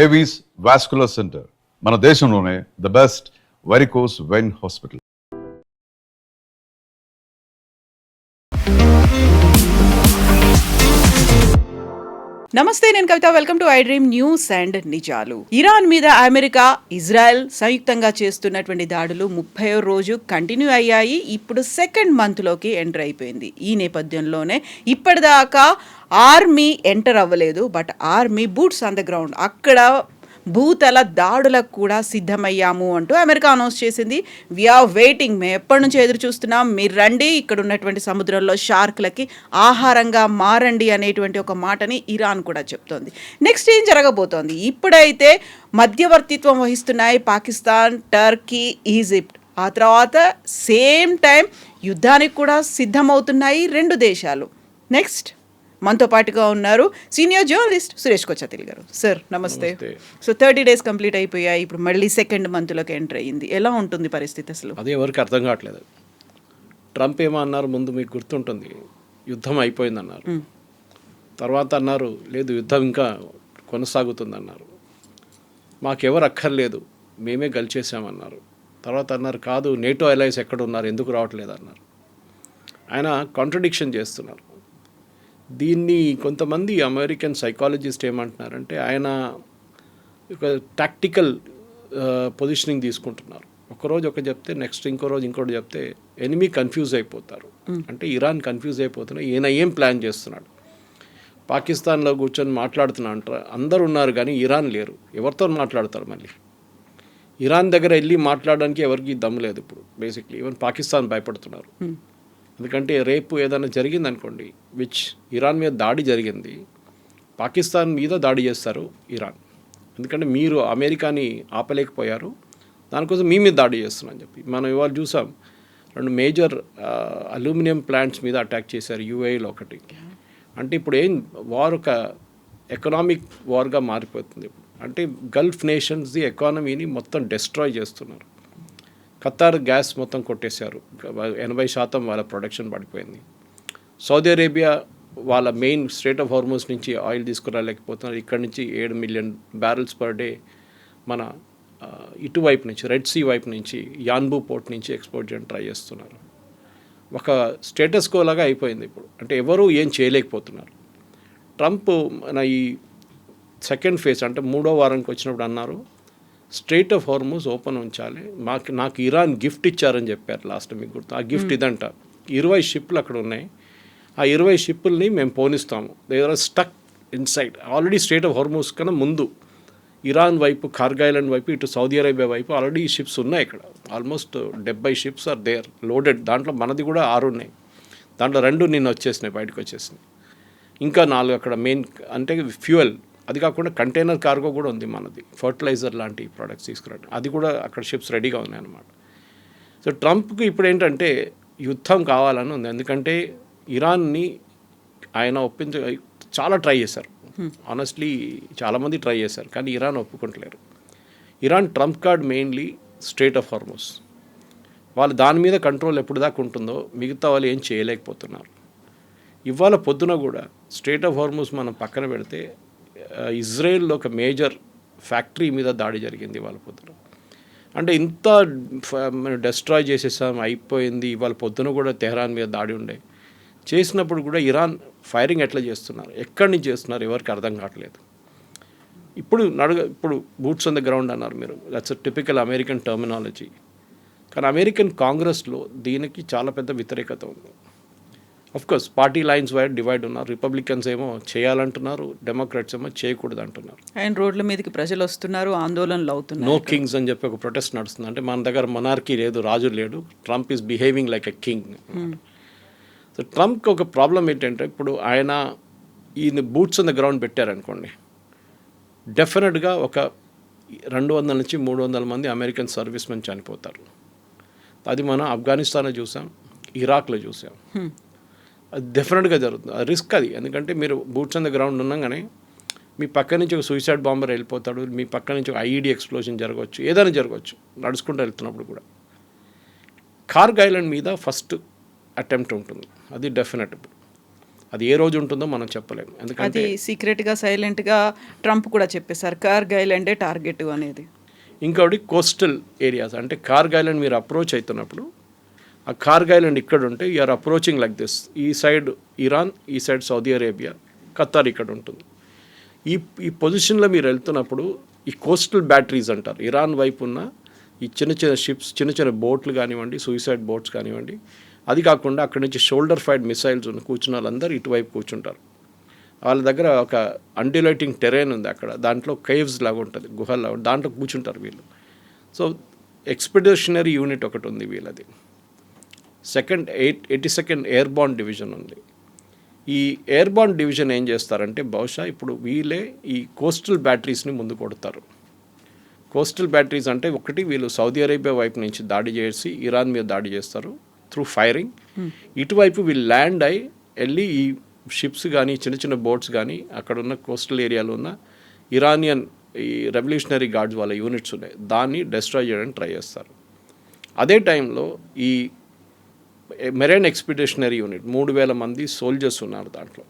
Avis vascular centre మన దేశంలోనే the best varicose vein hospital. నమస్తే, నేను Kavitha. Welcome to I dream news and నిజాలు. ఇరాన్ మీద అమెరికా, ఇజ్రాయెల్ సంయుక్తంగా చేస్తున్నటువంటి దాడులు 30వ రోజు కంటిన్యూ అయ్యాయి. ఇప్పుడు సెకండ్ మంత్లోకి ఎంటర్ అయిపోయింది. ఈ నేపథ్యంలోనే ఇప్పటిదాకా ఆర్మీ ఎంటర్ అవ్వలేదు, but army boots on the ground అక్కడ భూతల దాడులకు కూడా సిద్ధమయ్యాము అంటూ అమెరికా అనౌన్స్ చేసింది. వీఆర్ వెయిటింగ్, మేము ఎప్పటి నుంచో ఎదురు చూస్తున్నాం, మీరు రండి, ఇక్కడ ఉన్నటువంటి సముద్రంలో షార్క్లకి ఆహారంగా మారండి అనేటువంటి ఒక మాటని ఇరాన్ కూడా చెప్తోంది. నెక్స్ట్ ఏం జరగబోతోంది? ఇప్పుడైతే మధ్యవర్తిత్వం వహిస్తున్నాయి పాకిస్తాన్, టర్కీ, ఈజిప్ట్. ఆ తర్వాత సేమ్ టైం యుద్ధానికి కూడా సిద్ధమవుతున్నాయి రెండు దేశాలు. నెక్స్ట్ మనతో పాటుగా ఉన్నారు సీనియర్ జర్నలిస్ట్ సురేష్ కొచ్చాతిల్ గారు. సార్ నమస్తే. సో 30 days కంప్లీట్ అయిపోయాయి, ఇప్పుడు మళ్ళీ సెకండ్ మంత్లోకి ఎంటర్ అయ్యింది. ఎలా ఉంటుంది పరిస్థితి అసలు? అదే ఎవరికి అర్థం కావట్లేదు. ట్రంప్ ఏమో అన్నారు, ముందు మీకు గుర్తుంటుంది, యుద్ధం అయిపోయిందన్నారు. తర్వాత అన్నారు లేదు, యుద్ధం ఇంకా కొనసాగుతుందన్నారు. మాకెవరు అక్కర్లేదు, మేమే గెలిచేసామన్నారు. తర్వాత అన్నారు కాదు, నేటో అలయన్స్ ఎక్కడ ఉన్నారు, ఎందుకు రావట్లేదు అన్నారు. ఆయన కాంట్రడిక్షన్ చేస్తున్నారు. దీన్ని కొంతమంది అమెరికన్ సైకాలజిస్ట్ ఏమంటున్నారంటే ఆయన ఒక టాక్టికల్ పొజిషనింగ్ తీసుకుంటున్నారు. ఒకరోజు ఒక చెప్తే నెక్స్ట్ ఇంకో రోజు ఇంకోటి చెప్తే ఎనిమీ కన్ఫ్యూజ్ అయిపోతారు. అంటే ఇరాన్ కన్ఫ్యూజ్ అయిపోతున్నా, ఈయన ఏం ప్లాన్ చేస్తున్నాడు. పాకిస్తాన్లో కూర్చొని మాట్లాడుతున్నా అంటారు, అందరు ఉన్నారు కానీ ఇరాన్ లేరు, ఎవరితో మాట్లాడతారు? మళ్ళీ ఇరాన్ దగ్గర వెళ్ళి మాట్లాడడానికి ఎవరికి దమ్ము లేదు ఇప్పుడు. బేసిక్లీ ఈవెన్ పాకిస్తాన్ భయపడుతున్నారు. ఎందుకంటే రేపు ఏదైనా జరిగింది అనుకోండి, విచ్ ఇరాన్ మీద దాడి జరిగింది, పాకిస్తాన్ మీద దాడి చేస్తారు ఇరాన్. ఎందుకంటే మీరు అమెరికాని ఆపలేకపోయారు, దానికోసం మీ మీద దాడి చేస్తున్నారని చెప్పి. మనం ఇవాళ చూసాం, 2 మేజర్ అల్యూమినియం ప్లాంట్స్ మీద అటాక్ చేశారు, యూఏఈలో ఒకటి. అంటే ఇప్పుడు ఏం వార్ ఒక ఎకనామిక్ వార్గా మారిపోతుంది. అంటే గల్ఫ్ నేషన్స్ది ఎకానమీని మొత్తం డెస్ట్రాయ్ చేస్తున్నారు. ఖతార్ గ్యాస్ మొత్తం కొట్టేశారు, 80% వాళ్ళ ప్రొడక్షన్ పడిపోయింది. సౌదీ అరేబియా వాళ్ళ మెయిన్ స్ట్రెయిట్ ఆఫ్ హార్మోస్ నుంచి ఆయిల్ తీసుకురాలేకపోతున్నారు. ఇక్కడ నుంచి 7 million barrels per day మన ఇటువైపు నుంచి, రెడ్ సీ వైపు నుంచి, యాన్బూ పోర్ట్ నుంచి ఎక్స్పోర్ట్ చేయడం ట్రై చేస్తున్నారు. ఒక స్టేటస్ కో లాగా అయిపోయింది ఇప్పుడు. అంటే ఎవరు ఏం చేయలేకపోతున్నారు. ట్రంప్ మన ఈ సెకండ్ ఫేజ్ అంటే 3వ వారానికి వచ్చినప్పుడు అన్నారు స్ట్రెయిట్ ఆఫ్ హార్మోస్ ఓపెన్ ఉంచాలి, నాకు ఇరాన్ గిఫ్ట్ ఇచ్చారని చెప్పారు లాస్ట్. మీకు గుర్తు, ఆ గిఫ్ట్ ఇదంట. 20 షిప్లు అక్కడ ఉన్నాయి, ఆ 20 షిప్పుల్ని మేము పోనిస్తాము. They are stuck inside. Already strait of Hormuz కన్నా ముందు ఇరాన్ వైపు, కార్గ్ ఐలాండ్ వైపు, ఇటు సౌదీ అరేబియా వైపు ఆల్రెడీ షిప్స్ ఉన్నాయి. ఇక్కడ almost 70 ships are there loaded. దాంట్లో మనది కూడా 6 ఉన్నాయి. దాంట్లో 2 నిన్న వచ్చేసినాయి, బయటకు వచ్చేసినాయి. ఇంకా 4 అక్కడ మెయిన్ అంటే ఫ్యూయల్, అది కాకుండా కంటైనర్ కార్గో కూడా ఉంది మనది, ఫర్టిలైజర్ లాంటి ప్రోడక్ట్స్ తీసుకురావడం, అది కూడా అక్కడ షిప్స్ రెడీగా ఉన్నాయన్నమాట. సో ట్రంప్కి ఇప్పుడు ఏంటంటే యుద్ధం కావాలని ఉంది. ఎందుకంటే ఇరాన్ని ఆయన చాలా ట్రై చేశారు. ఆనెస్ట్లీ చాలామంది ట్రై చేశారు, కానీ ఇరాన్ ఒప్పుకుంటలేరు. Iran Trump card mainly strait of Hormuz. వాళ్ళు దాని మీద కంట్రోల్ ఎప్పుడు దాకా ఉంటుందో మిగతా వాళ్ళు ఏం చేయలేకపోతున్నారు. ఇవాళ పొద్దున కూడా స్ట్రెయిట్ ఆఫ్ హార్మోస్ మనం పక్కన పెడితే ఇజ్రాయెల్లో ఒక మేజర్ ఫ్యాక్టరీ మీద దాడి జరిగింది ఇవాళ పొద్దున. అంటే ఇంత డెస్ట్రాయ్ చేసేసాం, అయిపోయింది. ఇవాళ పొద్దున కూడా తెహరాన్ మీద దాడి ఉండే. చేసినప్పుడు కూడా ఇరాన్ ఫైరింగ్ ఎట్లా చేస్తున్నారు, ఎక్కడి నుంచి చేస్తున్నారు, ఎవరికి అర్థం కావట్లేదు. ఇప్పుడు బూట్స్ ఆన్ ద గ్రౌండ్ అన్నారు మీరు, that's a typical American terminology. కానీ అమెరికన్ కాంగ్రెస్లో దీనికి చాలా పెద్ద వ్యతిరేకత ఉంది. Course party lines wide divide ఉన్నారు. రిపబ్లికన్స్ ఏమో చేయాలంటున్నారు, డెమోక్రాట్స్ ఏమో చేయకూడదు అంటున్నారు. ఆయన రోడ్ల మీదకి ప్రజలు వస్తున్నారు, ఆందోళనలు అవుతున్నారు. నో కింగ్స్ అని చెప్పి ఒక ప్రొటెస్ట్ నడుస్తుంది. అంటే మన దగ్గర మొనార్కీ లేదు, రాజు లేడు, Trump is behaving like a king. So ట్రంప్కి ఒక ప్రాబ్లం ఏంటంటే ఇప్పుడు ఆయన ఈయన బూట్స్ ఆన్ ద గ్రౌండ్ పెట్టారనుకోండి, డెఫినెట్గా ఒక 200 నుంచి 300 మంది అమెరికన్ సర్వీస్ మెన్ చనిపోతారు. అది మనం ఆఫ్ఘనిస్తాన్లో చూసాం, ఇరాక్లో చూసాం. అది డెఫినెట్గా జరుగుతుంది. అది రిస్క్ అది. ఎందుకంటే మీరు బూట్స్ ఆన్ ద గ్రౌండ్ ఉన్నాగానే మీ పక్క నుంచి ఒక సూసైడ్ బాంబర్ వెళ్ళిపోతాడు, మీ పక్క నుంచి ఒక ఐఈడీ ఎక్స్ప్లోజన్ జరగవచ్చు, ఏదైనా జరగవచ్చు నడుచుకుంటూ వెళ్తున్నప్పుడు కూడా. కార్గ్ ఐలాండ్ మీద ఫస్ట్ అటెంప్ట్ ఉంటుంది, అది డెఫినెట్. అది ఏ రోజు ఉంటుందో మనం చెప్పలేము. ఎందుకంటే అది సీక్రెట్గా సైలెంట్గా ట్రంప్ కూడా చెప్పేశారు కార్గిల్ ఐలాండే టార్గెట్ అనేది. ఇంకొకటి కోస్టల్ ఏరియాస్, అంటే కార్గిల్ ఐలాండ్ మీరు అప్రోచ్ అవుతున్నప్పుడు ఆ కార్గిల్ ఐలాండ్ ఇక్కడ ఉంటే యూఆర్ అప్రోచింగ్ లైక్ దిస్. ఈ సైడ్ ఇరాన్, ఈ సైడ్ సౌదీ అరేబియా, ఖతార్ ఇక్కడ ఉంటుంది. ఈ పొజిషన్లో మీరు వెళ్తున్నప్పుడు ఈ కోస్టల్ బ్యాటరీస్ అంటారు, ఇరాన్ వైపు ఉన్న ఈ చిన్న చిన్న షిప్స్, చిన్న చిన్న బోట్లు కానివ్వండి, సూసైడ్ బోట్స్ కానివ్వండి, అది కాకుండా అక్కడి నుంచి షోల్డర్ ఫైర్డ్ మిసైల్స్ ఉన్న కూర్చున్న వాళ్ళందరూ ఇటువైపు కూర్చుంటారు. వాళ్ళ దగ్గర ఒక అన్డిలైటింగ్ టెరైన్ ఉంది అక్కడ, దాంట్లో కేవ్స్ లాగా ఉంటుంది, గుహల్లా, దాంట్లో కూర్చుంటారు వీళ్ళు. సో ఎక్స్పెడిషనరీ యూనిట్ ఒకటి ఉంది వీళ్ళది. 82nd ఎయిర్బార్న్ డివిజన్ ఉంది. ఈ ఎయిర్బార్న్ డివిజన్ ఏం చేస్తారంటే బహుశా ఇప్పుడు వీళ్ళే ఈ కోస్టల్ బ్యాటరీస్ని ముందు కొడతారు. కోస్టల్ బ్యాటరీస్ అంటే ఒకటి వీళ్ళు సౌదీ అరేబియా వైపు నుంచి దాడి చేసి ఇరాన్ మీద దాడి చేస్తారు త్రూ ఫైరింగ్. ఇటువైపు వీళ్ళు ల్యాండ్ అయి వెళ్ళి ఈ షిప్స్ కానీ చిన్న చిన్న బోట్స్ కానీ అక్కడ ఉన్న కోస్టల్ ఏరియాలో ఉన్న ఇరానియన్ ఈ రెవల్యూషనరీ గార్డ్స్ వాళ్ళ యూనిట్స్ ఉన్నాయి, దాన్ని డెస్ట్రాయ్ చేయడానికి ట్రై చేస్తారు. అదే టైంలో ఈ మెరైన్ ఎక్స్పెడిషనరీ యూనిట్ 3,000 మంది సోల్జర్స్ ఉన్నారు, దాంట్లో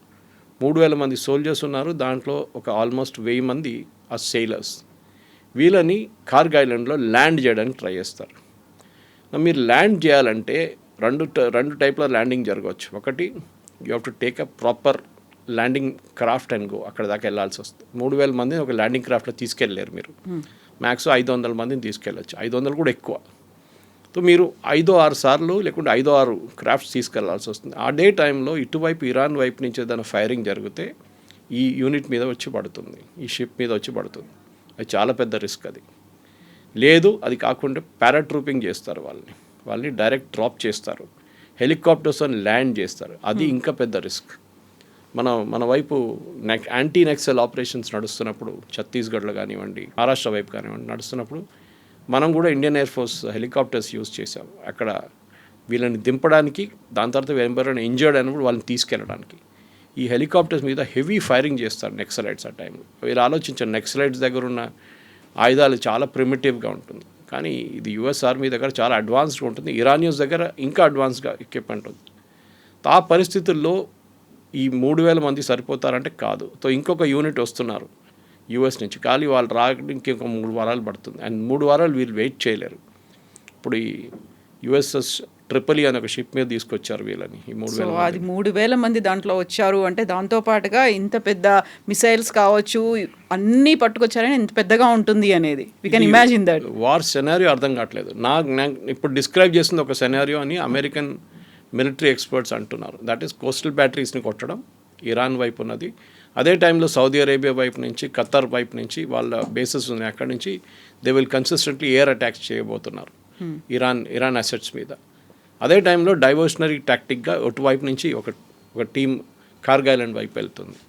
3,000 మంది సోల్జర్స్ ఉన్నారు, దాంట్లో ఒక ఆల్మోస్ట్ 1,000 మంది ఆ సెయిలర్స్. వీళ్ళని కార్గిల్ ఐలాండ్లో ల్యాండ్ చేయడానికి ట్రై చేస్తారు. మీరు ల్యాండ్ చేయాలంటే రెండు టైప్ల ల్యాండింగ్ జరగవచ్చు. ఒకటి you have to take a proper landing craft and go, అక్కడ దాకా వెళ్ళాల్సి వస్తుంది. 3,000 మందిని ఒక ల్యాండింగ్ క్రాఫ్ట్లో తీసుకెళ్ళలేరు మీరు, మ్యాక్స్ 500 మందిని తీసుకెళ్ళచ్చు, 500 కూడా ఎక్కువ. సో మీరు 5-6 సార్లు లేకుంటే 5-6 క్రాఫ్ట్స్ తీసుకెళ్లాల్సి వస్తుంది. అదే టైంలో ఇటువైపు ఇరాన్ వైపు నుంచి ఏదైనా ఫైరింగ్ జరిగితే ఈ యూనిట్ మీద వచ్చి పడుతుంది, ఈ షిప్ మీద వచ్చి పడుతుంది. అది చాలా పెద్ద రిస్క్. అది లేదు, అది కాకుండా పారాట్రూపింగ్ చేస్తారు, వాళ్ళని డైరెక్ట్ డ్రాప్ చేస్తారు, హెలికాప్టర్స్ అని ల్యాండ్ చేస్తారు, అది ఇంకా పెద్ద రిస్క్. మన వైపు యాంటీ నక్సల్ ఆపరేషన్స్ నడుస్తున్నప్పుడు ఛత్తీస్గఢ్లో కానివ్వండి, మహారాష్ట్ర వైపు కానివ్వండి నడుస్తున్నప్పుడు మనం కూడా Indian air force helicopters use చేసాం అక్కడ వీళ్ళని దింపడానికి. దాని తర్వాత ఎవరైనా ఇంజర్డ్ అయినప్పుడు వాళ్ళని తీసుకెళ్ళడానికి ఈ హెలికాప్టర్స్ మీద హెవీ ఫైరింగ్ చేస్తారు నక్సలైట్స్ ఆ టైంలో. వీళ్ళు ఆలోచించారు, నక్సలైట్స్ దగ్గర ఉన్న ఆయుధాలు చాలా ప్రిమిటివ్గా ఉంటుంది, కానీ ఇది యుఎస్ ఆర్మీ దగ్గర చాలా అడ్వాన్స్గా ఉంటుంది, ఇరానియన్స్ దగ్గర ఇంకా అడ్వాన్స్గా ఎక్విప్మెంట్ ఉంది. ఆ పరిస్థితుల్లో ఈ 3,000 మంది సరిపోతారంటే కాదు. సో ఇంకొక యూనిట్ వస్తున్నారు యూఎస్ నుంచి, కానీ వాళ్ళు రావడానికి ఇంకొక 3 వారాలు పడుతుంది. అండ్ 3 వారాలు వీళ్ళు వెయిట్ చేయలేరు. ఇప్పుడు ఈ యుఎస్ఎస్ ట్రిపుల్ అని ఒక షిప్ మీద తీసుకొచ్చారు వీళ్ళని, ఈ 3,000. అది 3,000 మంది దాంట్లో వచ్చారు అంటే దాంతోపాటుగా ఇంత పెద్ద మిసైల్స్ కావచ్చు అన్నీ పట్టుకొచ్చారని ఎంత పెద్దగా ఉంటుంది అనేది we can imagine that. War scenario అర్థం కావట్లేదు నాకు ఇప్పుడు డిస్క్రైబ్ చేసింది ఒక సెనారియో అని అమెరికన్ మిలిటరీ ఎక్స్పర్ట్స్ అంటున్నారు. దట్ ఈస్ కోస్టల్ బ్యాటరీస్ని కొట్టడం ఇరాన్ వైపు ఉన్నది. అదే టైంలో సౌదీ అరేబియా వైపు నుంచి, ఖతార్ వైపు నుంచి వాళ్ళ బేసెస్ ఉన్నాయి, అక్కడి నుంచి they will consistently air attacks చేయబోతున్నారు ఇరాన్ అసెట్స్ మీద. అదే టైంలో డైవర్షనరీ టాక్టిక్గా అటువైపు నుంచి ఒక టీం కార్గిల్ ఐలాండ్ వైపు వెళ్తుంది.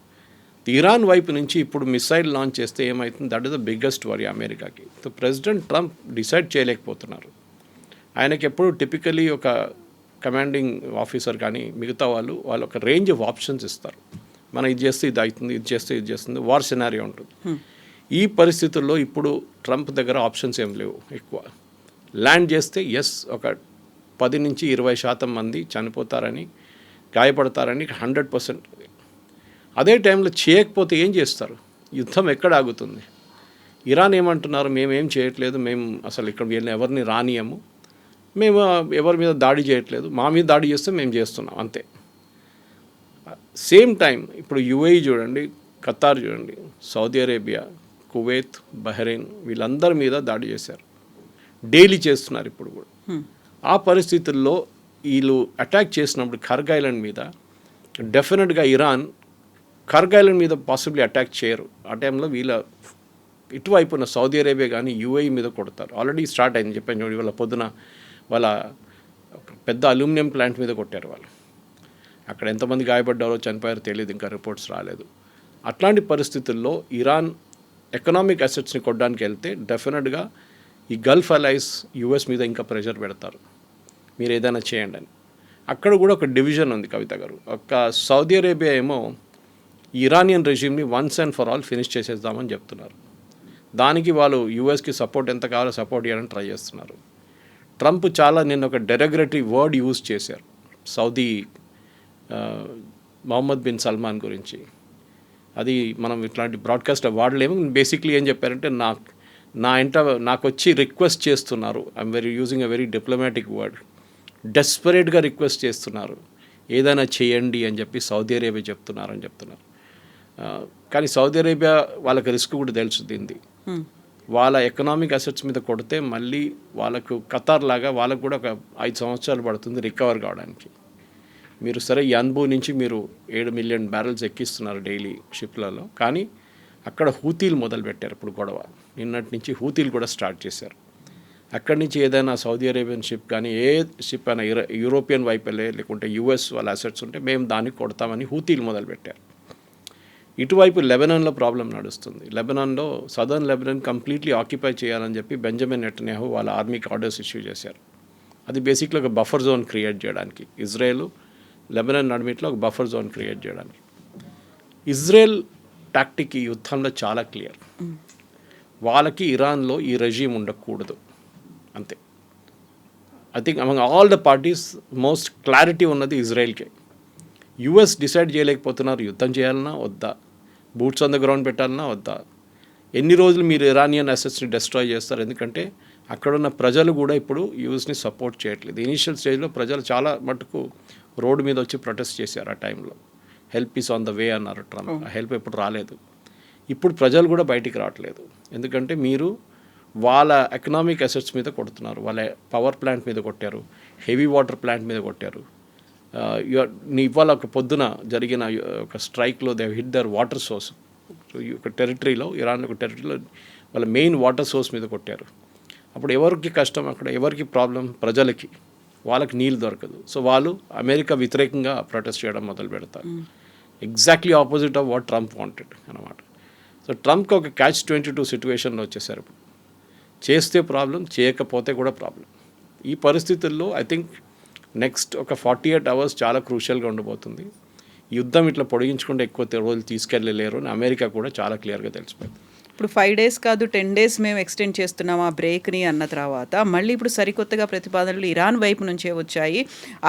ఇరాన్ వైపు నుంచి ఇప్పుడు మిసైల్ లాంచ్ చేస్తే ఏమవుతుంది, that is the biggest worry అమెరికాకి. సో ప్రెసిడెంట్ ట్రంప్ డిసైడ్ చేయలేకపోతున్నారు. ఆయనకి ఎప్పుడు టిపికలీ ఒక కమాండింగ్ ఆఫీసర్ కానీ మిగతా వాళ్ళు ఒక రేంజ్ ఆఫ్ ఆప్షన్స్ ఇస్తారు. మనం ఇది చేస్తే ఇది అవుతుంది, ఇది చేస్తే ఇది చేస్తుంది, వార్ సినారియో ఉంటుంది. ఈ పరిస్థితుల్లో ఇప్పుడు ట్రంప్ దగ్గర ఆప్షన్స్ ఏం లేవు ఎక్కువ. ల్యాండ్ చేస్తే ఒక 10-20% మంది చనిపోతారని, గాయపడతారని 100%. అదే టైంలో చేయకపోతే ఏం చేస్తారు, యుద్ధం ఎక్కడ ఆగుతుంది? ఇరాన్ ఏమంటున్నారు, మేమేం చేయట్లేదు, మేము అసలు ఇక్కడ వీళ్ళని ఎవరిని రానియము, మేము ఎవరి మీద దాడి చేయట్లేదు, మా మీద దాడి చేస్తే మేము చేస్తున్నాం అంతే. సేమ్ టైం ఇప్పుడు యుఏఈ చూడండి, ఖతార్ చూడండి, సౌదీ అరేబియా, కువైత్, బహ్రెయిన్ వీళ్ళందరి మీద దాడి చేశారు, డైలీ చేస్తున్నారు ఇప్పుడు కూడా. ఆ పరిస్థితుల్లో వీళ్ళు అటాక్ చేసినప్పుడు కార్గిల్ ఐలాండ్ మీద డెఫినెట్గా ఇరాన్ కార్గిల్ ఐలాండ్ మీద పాసిబ్లీ అటాక్ చేయరు. ఆ టైంలో వీళ్ళ ఇటువైపున సౌదీ అరేబియా కానీ యుఏఈ మీద కొడతారు. ఆల్రెడీ స్టార్ట్ అయింది చెప్పాను చూడండి, వాళ్ళ పొద్దున వాళ్ళ పెద్ద అల్యూమినియం ప్లాంట్ మీద కొట్టారు వాళ్ళు. అక్కడ ఎంతమంది గాయపడ్డారో చనిపోయారో తెలియదు, ఇంకా రిపోర్ట్స్ రాలేదు. అట్లాంటి పరిస్థితుల్లో ఇరాన్ ఎకనామిక్ అసెట్స్ని కొట్టడానికి వెళ్తే డెఫినెట్గా ఈ గల్ఫ్ అలైస్ యుఎస్ మీద ఇంకా ప్రెషర్ పెడతారు, మీరు ఏదైనా చేయండి అని. అక్కడ కూడా ఒక డివిజన్ ఉంది కవిత గారు. ఒక సౌదీ అరేబియా ఏమో ఇరానియన్ రెజ్యూమ్ని once and for all finish చేసేద్దామని చెప్తున్నారు. దానికి వాళ్ళు యూఎస్కి సపోర్ట్ ఎంత కావాలో సపోర్ట్ చేయడానికి ట్రై చేస్తున్నారు. ట్రంప్ నిన్న ఒక డెరగరేటివ్ వర్డ్ యూజ్ చేశారు సౌదీ మొహమ్మద్ బిన్ సల్మాన్ గురించి. అది మనం ఇట్లాంటి బ్రాడ్కాస్ట్ వాడలేము. బేసిక్లీ ఏం చెప్పారంటే నాకు వచ్చి రిక్వెస్ట్ చేస్తున్నారు. I'm using a very diplomatic word. డెస్పరేట్గా రిక్వెస్ట్ చేస్తున్నారు, ఏదైనా చేయండి అని చెప్పి సౌదీ అరేబియా చెప్తున్నారు. కానీ సౌదీ అరేబియా వాళ్ళకి రిస్క్ కూడా తెలుసు దీన్ని. వాళ్ళ ఎకనామిక్ అసెట్స్ మీద కొడితే మళ్ళీ వాళ్ళకు ఖతార్ లాగా వాళ్ళకు కూడా ఒక 5 సంవత్సరాలు పడుతుంది రికవర్ కావడానికి. మీరు సరే యన్బూ నుంచి మీరు 7 మిలియన్ బ్యారెల్స్ ఎక్కిస్తున్నారు డైలీ షిప్లలో, కానీ అక్కడ హూతీలు మొదలుపెట్టారు ఇప్పుడు గొడవ. నిన్నటి నుంచి హూతీలు కూడా స్టార్ట్ చేశారు. అక్కడి నుంచి ఏదైనా సౌదీ అరేబియన్ షిప్ కానీ ఏ షిప్ అయినా యూరోపియన్ వైపు వెళ్ళే లేకుంటే యుఎస్ వాళ్ళ అసెట్స్ ఉంటే మేము దానికి కొడతామని హూతీలు మొదలుపెట్టారు. ఇటువైపు లెబనాన్లో ప్రాబ్లం నడుస్తుంది. లెబనాన్లో సదర్న్ లెబనాన్ కంప్లీట్లీ ఆక్యుపై చేయాలని చెప్పి బెంజమిన్ నెటన్యాహు వాళ్ళ ఆర్మీకి ఆర్డర్స్ ఇష్యూ చేశారు. అది బేసిక్లీ ఒక బఫర్ జోన్ క్రియేట్ చేయడానికి, ఇజ్రాయెల్ లెబనాన్ నడిమిట్లో ఒక బఫర్ జోన్ క్రియేట్ చేయడానికి. ఇజ్రాయెల్ టాక్టిక్ ఈ యుద్ధంలో చాలా క్లియర్. వాళ్ళకి ఇరాన్లో ఈ రెజీమ్ ఉండకూడదు అంతే. I think among all the parties most clarity ఉన్నది ఇజ్రాయెల్కే. యుఎస్ డిసైడ్ చేయలేకపోతున్నారు యుద్ధం చేయాలన్నా వద్దా, బూట్స్ ఆన్ ద గ్రౌండ్ పెట్టాలన్నా వద్దా, ఎన్ని రోజులు మీరు ఇరానియన్ అసెట్స్ని డెస్ట్రాయ్ చేస్తారు. ఎందుకంటే అక్కడున్న ప్రజలు కూడా ఇప్పుడు యూఎస్ని సపోర్ట్ చేయట్లేదు. ఇనీషియల్ స్టేజ్లో ప్రజలు చాలా మటుకు రోడ్డు మీద వచ్చి ప్రొటెస్ట్ చేశారు. ఆ టైంలో help is on the way అన్నారు ట్రంప్. ఆ హెల్ప్ ఎప్పుడు రాలేదు. ఇప్పుడు ప్రజలు కూడా బయటికి రావట్లేదు. ఎందుకంటే మీరు వాళ్ళ ఎకనామిక్ అసెట్స్ మీద కొడుతున్నారు. వాళ్ళ పవర్ ప్లాంట్ మీద కొట్టారు, హెవీ వాటర్ ప్లాంట్ మీద కొట్టారు. ఇవాళ ఒక పొద్దున జరిగిన ఒక స్ట్రైక్లో they hit their water source. ఒక టెరిటరీలో, ఇరాన్ ఒక టెరిటరీలో వాళ్ళ మెయిన్ వాటర్ సోర్స్ మీద కొట్టారు. అప్పుడు ఎవరికి కష్టం, అక్కడ ఎవరికి ప్రాబ్లం, ప్రజలకి. వాళ్ళకి నీళ్ళు దొరకదు. సో వాళ్ళు అమెరికా వ్యతిరేకంగా ప్రొటెస్ట్ చేయడం మొదలు పెడతారు. Exactly opposite of what Trump wanted అనమాట. సో ట్రంప్కి ఒక catch-22 సిచ్యువేషన్లో వచ్చేసారు. చేస్తే ప్రాబ్లం, చేయకపోతే కూడా ప్రాబ్లం. ఈ పరిస్థితుల్లో ఐ థింక్ నెక్స్ట్ ఒక 48 అవర్స్ చాలా క్రూషియల్గా ఉండబోతుంది. యుద్ధం ఇట్లా పొడిగించుకుంటే ఎక్కువ రోజులు తీసుకెళ్ళలేరు అని అమెరికా కూడా చాలా క్లియర్గా తెలిసిపోయింది. ఇప్పుడు 5 days కాదు 10 days మేము ఎక్స్టెండ్ చేస్తున్నాం ఆ బ్రేక్ని అన్న తర్వాత మళ్ళీ ఇప్పుడు సరికొత్తగా ప్రతిపాదనలు ఇరాన్ వైపు నుంచే వచ్చాయి.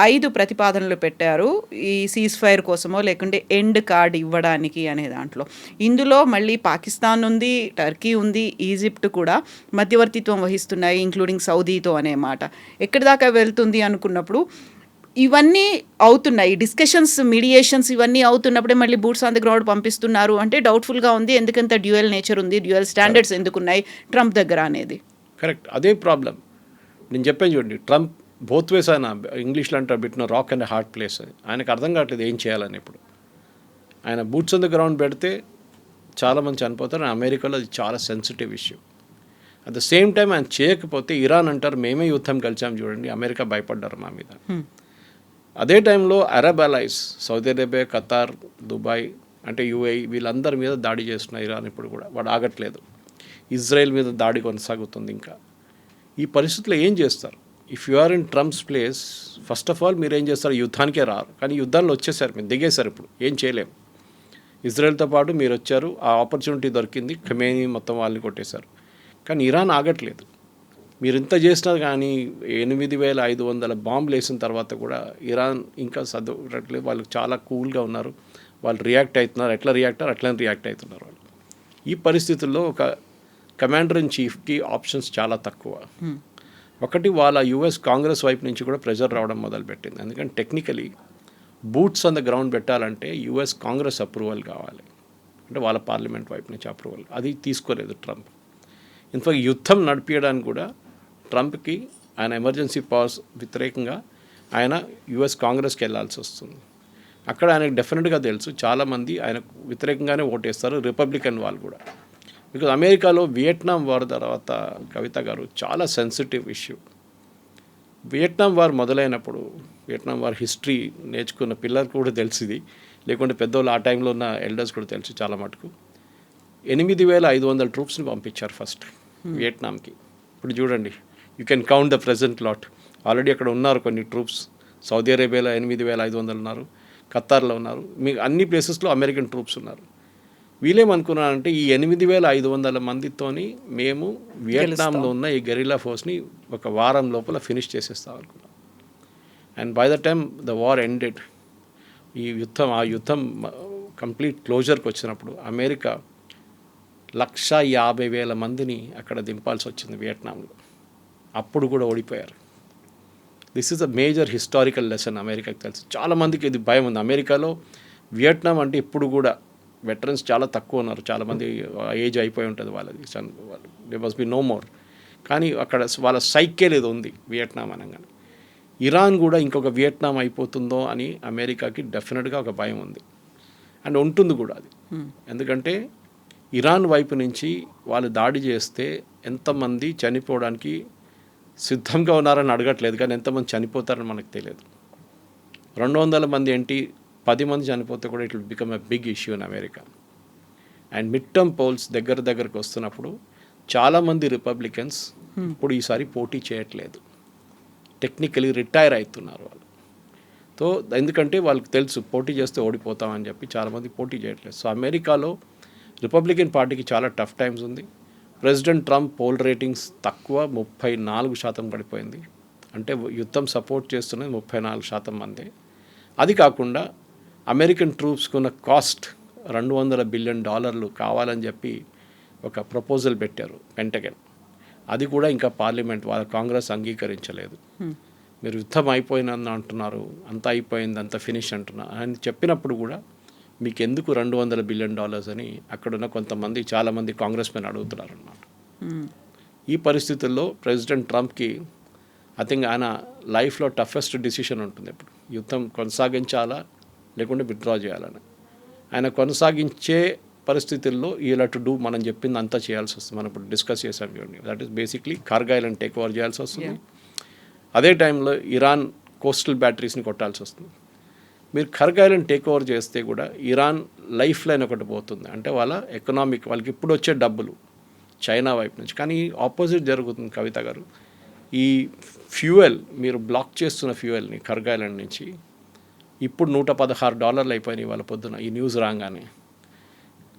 5 ప్రతిపాదనలు పెట్టారు ఈ సీజ్ ఫైర్ కోసమో లేకుంటే ఎండ్ కార్డ్ ఇవ్వడానికి అనే దాంట్లో. ఇందులో మళ్ళీ పాకిస్తాన్ ఉంది, టర్కీ ఉంది, ఈజిప్ట్ కూడా మధ్యవర్తిత్వం వహిస్తున్నాయి, ఇంక్లూడింగ్ సౌదీతో అనే మాట. ఎక్కడి దాకా వెళ్తుంది అనుకున్నప్పుడు ఇవన్నీ అవుతున్నాయి, డిస్కషన్స్, మీడియేషన్స్ ఇవన్నీ అవుతున్నప్పుడే మళ్ళీ బూట్స్ ఆన్ ద గ్రౌండ్ పంపిస్తున్నారు అంటే డౌట్ఫుల్గా ఉంది. ఎందుకంత డ్యూయల్ నేచర్ ఉంది, డ్యూయల్ స్టాండర్డ్స్ ఎందుకున్నాయి ట్రంప్ దగ్గర అనేది. కరెక్ట్, అదే ప్రాబ్లం. నేను చెప్పాను చూడండి, ట్రంప్ బోత్ వేస్ ఆయన ఇంగ్లీష్లో అంటారు బిట్న రాక్ అండ్ హార్డ్ ప్లేస్ అని. ఆయనకు అర్థం కావట్లేదు ఏం చేయాలని. ఇప్పుడు ఆయన బూట్స్ ఆన్ ద గ్రౌండ్ పెడితే చాలామంది చనిపోతారు. అమెరికాలో అది చాలా sensitive issue. At the same time ఆయన చేయకపోతే ఇరాన్ అంటారు మేమే యుద్ధం కలిసాం చూడండి, అమెరికా భయపడ్డారు మా మీద. అదే టైంలో Arab allies, Saudi Arabia, Qatar, Dubai అంటే యూఏఈ, వీళ్ళందరి మీద దాడి చేస్తున్న ఇరాన్ ఇప్పుడు కూడా వాడు ఆగట్లేదు. ఇజ్రాయెల్ మీద దాడి కొనసాగుతుంది. ఇంకా ఈ పరిస్థితుల్లో ఏం చేస్తారు? If you are in Trump's place, first of all మీరు ఏం చేస్తారు? యుద్ధానికే రారు. కానీ యుద్ధాల్లో వచ్చేసారు, మీరు దిగేశారు. ఇప్పుడు ఏం చేయలేము. ఇజ్రాయెల్తో పాటు మీరు వచ్చారు, ఆ ఆపర్చునిటీ దొరికింది, ఖమేనీ మొత్తం వాళ్ళని కొట్టేశారు. కానీ ఇరాన్ ఆగట్లేదు. మీరు ఇంత చేసినా కానీ 8500 బాంబులు వేసిన తర్వాత కూడా ఇరాన్ ఇంకా చదవట్లేదు. వాళ్ళు చాలా కూల్గా ఉన్నారు. వాళ్ళు రియాక్ట్ అవుతున్నారు. ఎట్లా రియాక్ట్ అయ్యారు అట్లనే రియాక్ట్ అవుతున్నారు వాళ్ళు. ఈ పరిస్థితుల్లో ఒక కమాండర్ ఇన్ చీఫ్కి ఆప్షన్స్ చాలా తక్కువ. ఒకటి, వాళ్ళ యుఎస్ కాంగ్రెస్ వైపు నుంచి కూడా ప్రెజర్ రావడం మొదలుపెట్టింది. ఎందుకంటే technically boots on the ground పెట్టాలంటే యుఎస్ కాంగ్రెస్ అప్రూవల్ కావాలి, అంటే వాళ్ళ పార్లమెంట్ వైపు నుంచి అప్రూవల్. అది తీసుకోలేదు ట్రంప్. ఇన్ఫాక్ట్ యుద్ధం నడిపించడానికి కూడా ట్రంప్కి ఆయన ఎమర్జెన్సీ పవర్స్ వ్యతిరేకంగా ఆయన యుఎస్ కాంగ్రెస్కి వెళ్ళాల్సి వస్తుంది. అక్కడ ఆయనకు డెఫినెట్గా తెలుసు చాలామంది ఆయనకు వ్యతిరేకంగానే ఓటేస్తారు, రిపబ్లికన్ వాళ్ళు కూడా. బికాజ్ అమెరికాలో వియట్నాం వార్ తర్వాత కవిత గారు చాలా సెన్సిటివ్ ఇష్యూ. వియట్నాం వార్ మొదలైనప్పుడు, వియట్నాం వార్ హిస్టరీ నేర్చుకున్న పిల్లలకు కూడా తెలిసింది, లేకుంటే పెద్దోళ్ళు ఆ టైంలో ఉన్న ఎల్డర్స్ కూడా తెలుసు చాలా మటుకు. 8500 ట్రూప్స్ని పంపించారు ఫస్ట్ వియట్నాంకి. ఇప్పుడు చూడండి, you can count the present lot. Already అక్కడ ఉన్నారు కొన్ని ట్రూప్స్. సౌదీ అరేబియాలో 8500 ఉన్నారు, ఖతార్లో ఉన్నారు, మీకు అన్ని ప్లేసెస్లో అమెరికన్ ట్రూప్స్ ఉన్నారు. వీళ్ళేమనుకున్నారంటే ఈ 8500 మందితోని మేము వియట్నాంలో ఉన్న ఈ గెరిల్లా ఫోర్స్ని ఒక వారం లోపల ఫినిష్ చేసేస్తాం అనుకున్నాం. And by the time the war ended, ఆ యుద్ధం కంప్లీట్ క్లోజర్కి వచ్చినప్పుడు అమెరికా 150,000 మందిని అక్కడ దింపాల్సి వచ్చింది వియట్నాంలో. అప్పుడు కూడా ఓడిపోయారు. This is a major historical lesson అమెరికాకి తెలుసు. చాలామందికి ఇది భయం ఉంది. అమెరికాలో వియట్నాం అంటే ఇప్పుడు కూడా వెటరన్స్ చాలా తక్కువ ఉన్నారు. చాలామంది ఏజ్ అయిపోయి ఉంటుంది వాళ్ళది, they must be no more. కానీ అక్కడ వాళ్ళ సైకిల్ ఏదో ఉంది వియట్నాం అనగానే. ఇరాన్ కూడా ఇంకొక వియట్నాం అయిపోతుందో అని అమెరికాకి డెఫినెట్గా ఒక భయం ఉంది, అండ్ ఉంటుంది కూడా అది. ఎందుకంటే ఇరాన్ వైపు నుంచి వాళ్ళు దాడి చేస్తే ఎంతమంది చనిపోవడానికి సిద్ధంగా ఉన్నారని అడగట్లేదు, కానీ ఎంతమంది చనిపోతారని మనకు తెలియదు. 200 మంది ఏంటి, 10 మంది చనిపోతే కూడా it will become a big issue in America. And midterm polls దగ్గరకు వస్తున్నప్పుడు చాలామంది రిపబ్లికన్స్ ఇప్పుడు ఈసారి పోటీ చేయట్లేదు, టెక్నికలీ రిటైర్ అవుతున్నారు వాళ్ళు. సో ఎందుకంటే వాళ్ళకి తెలుసు పోటీ చేస్తే ఓడిపోతామని చెప్పి చాలామంది పోటీ చేయట్లేదు. సో అమెరికాలో రిపబ్లికన్ పార్టీకి చాలా టఫ్ టైమ్స్ ఉంది. ప్రెసిడెంట్ ట్రంప్ పోల్ రేటింగ్స్ తక్కువ, 34% పడిపోయింది. అంటే యుద్ధం సపోర్ట్ చేస్తున్నది 34% మందే. అది కాకుండా అమెరికన్ ట్రూప్స్కున్న కాస్ట్ $200 బిలియన్ కావాలని చెప్పి ఒక ప్రపోజల్ పెట్టారు పెంటగన్. అది కూడా ఇంకా పార్లమెంట్ వాళ్ళ కాంగ్రెస్ అంగీకరించలేదు. మీరు యుద్ధం అయిపోయిందని అంటున్నారు, అంతా అయిపోయింది, అంతా ఫినిష్ అంటున్నారు అని చెప్పినప్పుడు కూడా మీకు ఎందుకు $200 బిలియన్ అని అక్కడున్న కొంతమంది చాలామంది కాంగ్రెస్ మెన్ అడుగుతున్నారు అన్నమాట. ఈ పరిస్థితుల్లో ప్రెసిడెంట్ ట్రంప్కి ఐ థింక్ ఆయన లైఫ్లో టఫెస్ట్ డిసిషన్ ఉంటుంది ఇప్పుడు, యుద్ధం కొనసాగించాలా లేకుంటే విత్డ్రా చేయాలని. ఆయన కొనసాగించే పరిస్థితుల్లో ఇలా టు డూ మనం చెప్పింది అంతా చేయాల్సి వస్తుంది. మనం ఇప్పుడు డిస్కస్ చేసాం చూడండి, that is basically Kargil and take over చేయాల్సి వస్తుంది. అదే టైంలో ఇరాన్ కోస్టల్ బ్యాటరీస్ని కొట్టాల్సి వస్తుంది. మీరు కార్గిల్ అండ్ టేక్ ఓవర్ చేస్తే కూడా ఇరాన్ లైఫ్ లైన్ ఒకటి పోతుంది, అంటే వాళ్ళ ఎకనామిక్, వాళ్ళకి ఇప్పుడు వచ్చే డబ్బులు చైనా వైపు నుంచి. కానీ ఆపోజిట్ జరుగుతుంది కవిత గారు. ఈ ఫ్యూయల్ మీరు బ్లాక్ చేస్తున్న ఫ్యూయల్ని కార్గిల్ నుంచి ఇప్పుడు $116 అయిపోయినాయి వాళ్ళ పొద్దున ఈ న్యూస్ రాగానే.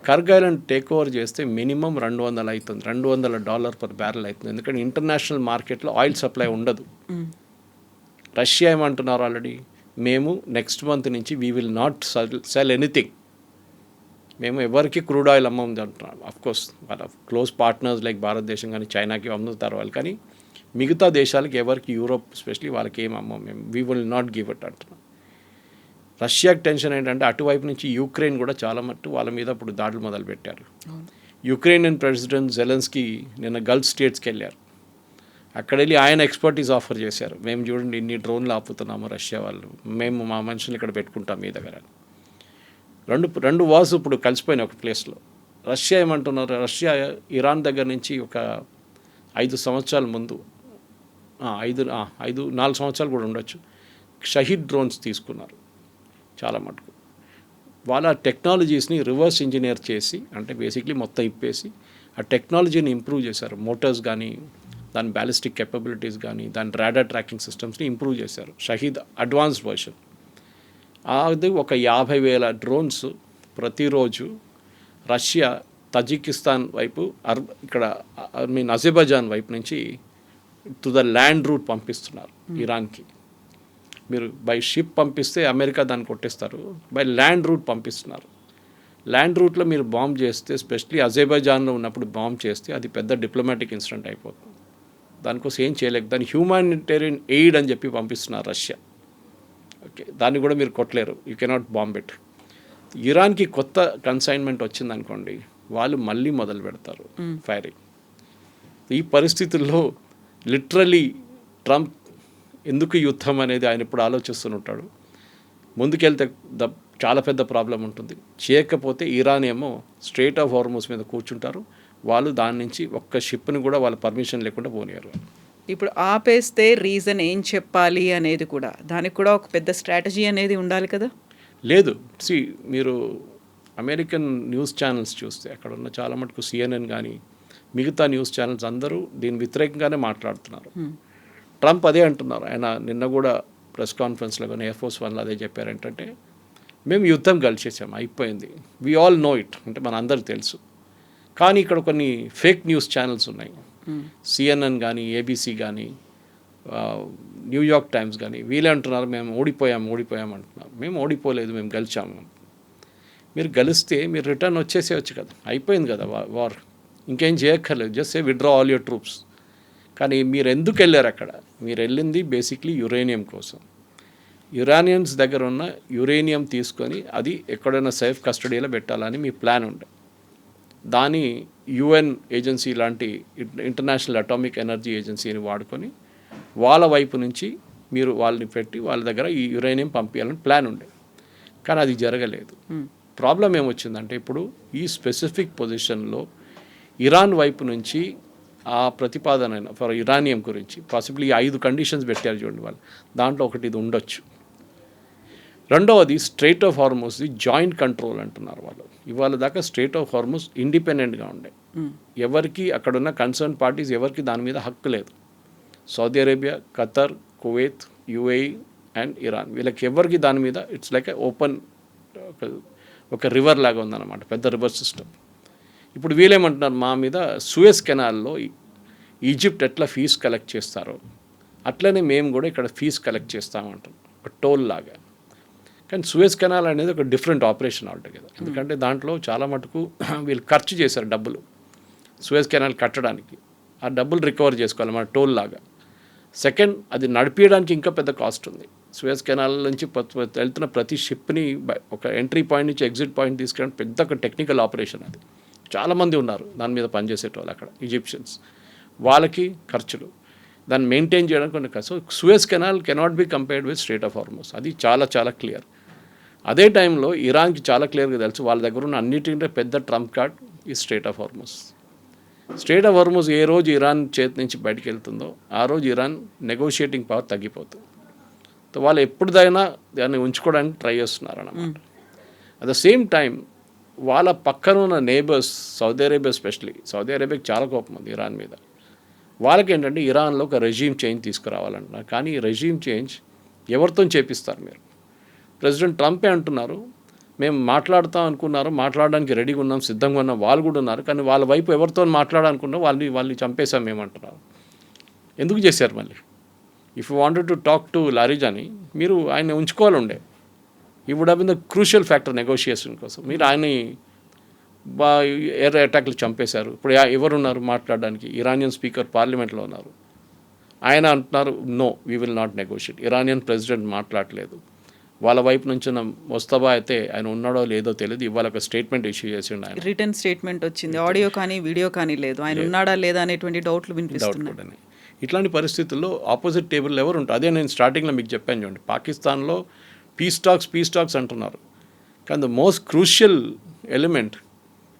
కార్గిల్ టేక్ ఓవర్ చేస్తే మినిమం 200 అవుతుంది, $200 పర్ బ్యారెల్ అవుతుంది. ఎందుకంటే ఇంటర్నేషనల్ మార్కెట్లో ఆయిల్ సప్లై ఉండదు. రష్యా ఏమంటున్నారు ఆల్రెడీ, మేము నెక్స్ట్ మంత్ నుంచి we will not cell anything, మేము ఎవరికి క్రూడ్ ఆయిల్ అమ్మం అంటున్నారు. అఫ్కోర్స్ వాళ్ళ క్లోజ్ పార్ట్నర్స్ లైక్ భారతదేశం కానీ చైనాకి అమ్ముతారు వాళ్ళు, కానీ మిగతా దేశాలకి ఎవరికి, యూరోప్ ఎస్పెషలీ వాళ్ళకి ఏం అమ్మం మేము, we will not give it అంటున్నాం. రష్యాకి టెన్షన్ ఏంటంటే అటువైపు నుంచి యుక్రెయిన్ కూడా చాలా మట్టు వాళ్ళ మీద ఇప్పుడు దాడులు మొదలుపెట్టారు. యుక్రెయిన్ ప్రెసిడెంట్ జెలెన్స్కీ నిన్న గల్ఫ్ స్టేట్స్కి వెళ్ళారు. అక్కడ వెళ్ళి ఆయన ఎక్స్పర్టీస్ ఆఫర్ చేశారు, మేము చూడండి ఇన్ని డ్రోన్లు ఆపుతున్నాము రష్యా వాళ్ళు, మేము మా మనుషులు ఇక్కడ పెట్టుకుంటాం మీ దగ్గర. రెండు వార్స్ ఇప్పుడు కలిసిపోయినాయి ఒక ప్లేస్లో. రష్యా ఏమంటున్నారు, రష్యా ఇరాన్ దగ్గర నుంచి ఒక 5 సంవత్సరాల ముందు 4 సంవత్సరాలు కూడా ఉండొచ్చు, షహీద్ డ్రోన్స్ తీసుకున్నారు చాలా మటుకు. వాళ్ళ టెక్నాలజీస్ని రివర్స్ ఇంజనీర్ చేసి, అంటే బేసిక్లీ మొత్తం ఇప్పేసి ఆ టెక్నాలజీని ఇంప్రూవ్ చేశారు. మోటార్స్ కానీ, దాని బ్యాలిస్టిక్ కెపబిలిటీస్ కానీ, దాని రాడార్ ట్రాకింగ్ సిస్టమ్స్ని ఇంప్రూవ్ చేశారు. Shahed advanced version. అది ఒక 50,000 డ్రోన్స్ ప్రతిరోజు రష్యా తజికిస్తాన్ వైపు, ఇక్కడ అజర్బైజాన్ వైపు నుంచి టు ద ల్యాండ్ రూట్ పంపిస్తున్నారు ఇరాన్కి. మీరు బై షిప్ పంపిస్తే అమెరికా దాన్ని కొట్టేస్తారు, బై ల్యాండ్ రూట్ పంపిస్తున్నారు. ల్యాండ్ రూట్లో మీరు బాంబ్ చేస్తే, స్పెషలీ అజర్బైజాన్లో ఉన్నప్పుడు బాంబ్ చేస్తే అది పెద్ద డిప్లొమాటిక్ ఇన్సిడెంట్ అయిపోతుంది. దానికోసం ఏం చేయలేక దాన్ని హ్యూమానిటేరియన్ ఎయిడ్ అని చెప్పి పంపిస్తున్నారు రష్యా. ఓకే, దాన్ని కూడా మీరు కొట్టలేరు, యూ కెనాట్ బాంబ్ ఇట్. ఇరాన్కి కొత్త కన్సైన్మెంట్ వచ్చిందనుకోండి, వాళ్ళు మళ్ళీ మొదలు పెడతారు ఫైరింగ్. ఈ పరిస్థితుల్లో లిటరలీ ట్రంప్ ఎందుకు యుద్ధం అనేది ఆయన ఇప్పుడు ఆలోచిస్తుంటాడు. ముందుకెళ్తే చాలా పెద్ద ప్రాబ్లం ఉంటుంది. చేయకపోతే ఇరాన్ ఏమో స్ట్రెయిట్ ఆఫ్ హార్మోస్ మీద కూర్చుంటారు, వాళ్ళు దాని నుంచి ఒక్క షిప్ని కూడా వాళ్ళ పర్మిషన్ లేకుండా పోనీయారు. ఇప్పుడు ఆపేస్తే రీజన్ ఏం చెప్పాలి అనేది కూడా, దానికి కూడా ఒక పెద్ద స్ట్రాటజీ అనేది ఉండాలి కదా. లేదు, మీరు అమెరికన్ న్యూస్ ఛానల్స్ చూస్తే అక్కడ ఉన్న చాలా మటుకు CNN కానీ మిగతా న్యూస్ ఛానల్స్ అందరూ దీని వ్యతిరేకంగానే మాట్లాడుతున్నారు. ట్రంప్ అదే అంటున్నారు. ఆయన నిన్న కూడా ప్రెస్ కాన్ఫరెన్స్లో కానీ ఎయిర్ ఫోర్స్ వన్లో అదే చెప్పారు, ఏంటంటే మేము యుద్ధం గెలిచేసాము, అయిపోయింది, వీ ఆల్ నో ఇట్, అంటే మన అందరికి తెలుసు. కానీ ఇక్కడ కొన్ని ఫేక్ న్యూస్ ఛానల్స్ ఉన్నాయి, CNN కానీ ABC కానీ న్యూయార్క్ టైమ్స్ కానీ వీళ్ళే అంటున్నారు మేము ఓడిపోయాం అంటున్నారు. మేము ఓడిపోలేదు, మేము గెలిచాము. మీరు గెలిస్తే మీరు రిటర్న్ వచ్చేసేయచ్చు కదా, అయిపోయింది కదా వార్, ఇంకేం చేయక్కర్లేదు, just say withdraw all your troops. కానీ మీరు ఎందుకు వెళ్ళారు అక్కడ? మీరు వెళ్ళింది బేసిక్లీ యురేనియం కోసం. యురానియన్స్ దగ్గర ఉన్న యురేనియం తీసుకొని అది ఎక్కడైనా సేఫ్ కస్టడీలో పెట్టాలని మీ ప్లాన్ ఉండే. దాని యుఎన్ ఏజెన్సీ లాంటి ఇంటర్నేషనల్ అటామిక్ ఎనర్జీ ఏజెన్సీని వాడుకొని వాళ్ళ వైపు నుంచి మీరు వాళ్ళని పెట్టి వాళ్ళ దగ్గర ఈ యురేనియం పంపించాలని ప్లాన్ ఉండే. కానీ అది జరగలేదు. ప్రాబ్లం ఏమొచ్చిందంటే ఇప్పుడు ఈ స్పెసిఫిక్ పొజిషన్లో ఇరాన్ వైపు నుంచి ఆ ప్రతిపాదన ఫర్ ఇరానియం గురించి పాసిబుల్లీ 5 కండిషన్స్ పెట్టారు చూడండి వాళ్ళు, దాంట్లో ఒకటి ఇది ఉండొచ్చు. రెండవది స్ట్రెయిట్ ఆఫ్ హార్మోస్ది జాయింట్ కంట్రోల్ అంటున్నారు వాళ్ళు. ఇవాళ దాకా స్ట్రెయిట్ ఆఫ్ హార్మోస్ ఇండిపెండెంట్గా ఉండే, ఎవరికి అక్కడున్న కన్సర్న్ పార్టీస్ ఎవరికి దాని మీద హక్కు లేదు. Saudi Arabia, Qatar, Kuwait, UAE and Iran, వీళ్ళకి ఎవరికి దాని మీద ఇట్స్ లైక్ ఓపెన్ ఒక రివర్ లాగా ఉందన్నమాట, పెద్ద రివర్ సిస్టమ్. ఇప్పుడు వీళ్ళేమంటున్నారు, మా మీద సూయజ్ కెనాల్లో ఈజిప్ట్ ఎట్లా ఫీజు కలెక్ట్ చేస్తారో అట్లనే మేము కూడా ఇక్కడ ఫీజు కలెక్ట్ చేస్తామంటాం, ఒక టోల్ లాగా. కానీ సూయజ్ కెనాల్ అనేది ఒక డిఫరెంట్ ఆపరేషన్ ఆల్టుగెదర్. ఎందుకంటే దాంట్లో చాలా మటుకు వీళ్ళు ఖర్చు చేశారు డబ్బులు సూయజ్ కెనాల్ కట్టడానికి, ఆ డబ్బులు రికవర్ చేసుకోవాలి మన టోల్ లాగా. సెకండ్, అది నడిపించడానికి ఇంకా పెద్ద కాస్ట్ ఉంది. సూయజ్ కెనాల్ నుంచి వెళ్తున్న ప్రతి షిప్ని ఒక ఎంట్రీ పాయింట్ నుంచి ఎగ్జిట్ పాయింట్ తీసుకెళ్ళడం పెద్ద ఒక టెక్నికల్ ఆపరేషన్. అది చాలామంది ఉన్నారు దాని మీద పనిచేసేటోళ్ళు అక్కడ, ఈజిప్షియన్స్, వాళ్ళకి ఖర్చులు, దాన్ని మెయింటైన్ చేయడానికి కొన్ని ఖర్చు. Suez canal cannot be compared with straight of హార్మోస్, అది చాలా చాలా క్లియర్. అదే టైంలో ఇరాన్కి చాలా క్లియర్గా తెలుసు వాళ్ళ దగ్గర ఉన్న అన్నిటికంటే పెద్ద ట్రంప్ కార్డ్ ఈ strait of Hormuz. Strait of Hormuz ఏ రోజు ఇరాన్ చేతి నుంచి బయటకు వెళ్తుందో ఆ రోజు ఇరాన్ నెగోషియేటింగ్ పవర్ తగ్గిపోతుంది. వాళ్ళు ఎప్పుడుదైనా దాన్ని ఉంచుకోవడానికి ట్రై చేస్తున్నారు అన్నమాట. అట్ ద సేమ్ టైం వాళ్ళ పక్కన ఉన్న neighbours, Saudi Arabia especially, Saudi అరేబియాకి చాలా కోపం ఉంది ఇరాన్ మీద. వాళ్ళకి ఏంటంటే ఇరాన్లో ఒక రెజీమ్ చేంజ్ తీసుకురావాలంటున్నారు. కానీ ఈ రెజీమ్ చేంజ్ ఎవరితో చేపిస్తారు మీరు? ప్రెసిడెంట్ ట్రంపే అంటున్నారు మేము మాట్లాడుతాం అనుకున్నారు, మాట్లాడడానికి రెడీగా ఉన్నాం, సిద్ధంగా ఉన్నాం, వాళ్ళు కూడా ఉన్నారు. కానీ వాళ్ళ వైపు ఎవరితో మాట్లాడాలనుకున్నా వాళ్ళని చంపేశాం మేమంటున్నారు. ఎందుకు చేశారు మళ్ళీ? If you wanted to talk to Larijani, మీరు ఆయన ఉంచుకోవాలి ఉండే. He would have been the crucial factor negotiation కోసం. మీరు ఆయన్ని ఎయిర్ అటాక్లు చంపేశారు. ఇప్పుడు ఎవరున్నారు మాట్లాడడానికి? ఇరానియన్ స్పీకర్ పార్లమెంట్లో ఉన్నారు. ఆయన అంటున్నారు no we will not negotiate. Iranian president మాట్లాడలేదు. వాళ్ళ వైపు నుంచి ముస్తఫా అయితే ఆయన ఉన్నాడో లేదో తెలియదు, ఇవాళ ఒక స్టేట్మెంట్ ఇష్యూ చేసిండు ఆయన, రిటర్న్ స్టేట్మెంట్ వచ్చింది, ఆడియో కానీ వీడియో కానీ లేదు, ఆయన ఉన్నాడా లేదా అనేటువంటి డౌట్లు వినిపిస్తున్నాయి. ఇట్లాంటి పరిస్థితుల్లో ఆపోజిట్ టేబుల్ ఎవరు ఉంటారు? అదే నేను స్టార్టింగ్లో మీకు చెప్పాను చూడండి, పాకిస్తాన్లో పీస్ టాక్స్ అంటున్నారు. కానీ the most crucial element